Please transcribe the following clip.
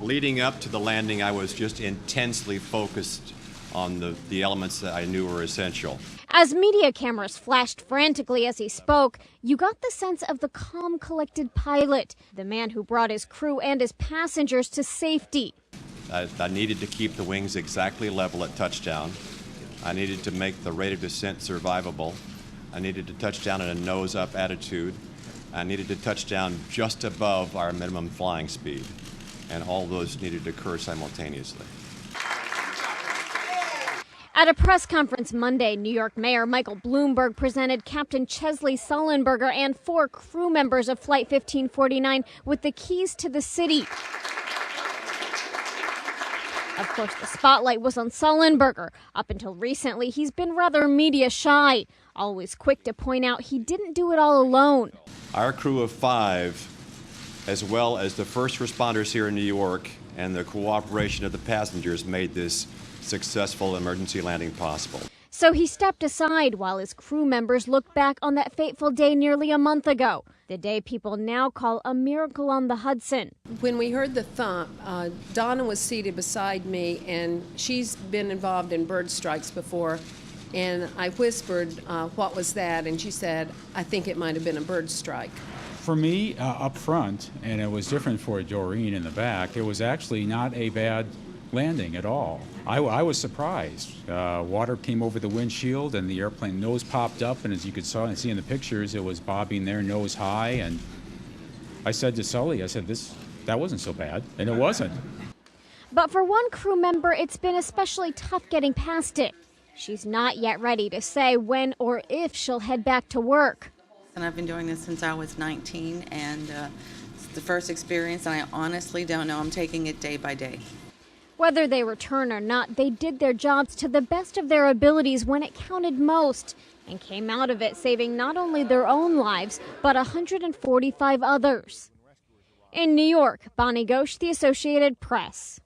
Leading up to the landing, I was just intensely focused on the elements that I knew were essential. As media cameras flashed frantically as he spoke, you got the sense of the calm, collected pilot, the man who brought his crew and his passengers to safety. I needed to keep the wings exactly level at touchdown. I needed to make the rate of descent survivable. I needed to touch down in a nose-up attitude. I needed to touch down just above our minimum flying speed. And all those needed to occur simultaneously. At a press conference Monday, New York Mayor Michael Bloomberg presented Captain Chesley Sullenberger and 4 crew members of Flight 1549 with the keys to the city. Of course, the spotlight was on Sullenberger. Up until recently, he's been rather media shy, always quick to point out he didn't do it all alone. Our crew of 5, as well as the first responders here in New York and the cooperation of the passengers, made this successful emergency landing possible. So he stepped aside while his crew members looked back on that fateful day nearly a month ago, the day people now call a miracle on the Hudson. When we heard the thump, Donna was seated beside me, and she's been involved in bird strikes before, and I whispered, what was that? And she said, I think it might have been a bird strike. For me, up front, and it was different for Doreen in the back, it was actually not a bad landing at all. I was surprised. Water came over the windshield and the airplane nose popped up, and as you could see in the pictures, it was bobbing there nose high, and I said to Sully, I said, that wasn't so bad, and it wasn't. But for one crew member, it's been especially tough getting past it. She's not yet ready to say when or if she'll head back to work. And I've been doing this since I was 19, and it's the first experience, and I honestly don't know. I'm taking it day by day. Whether they return or not, they did their jobs to the best of their abilities when it counted most, and came out of it saving not only their own lives, but 145 others. In New York, Bonnie Ghosh, The Associated Press.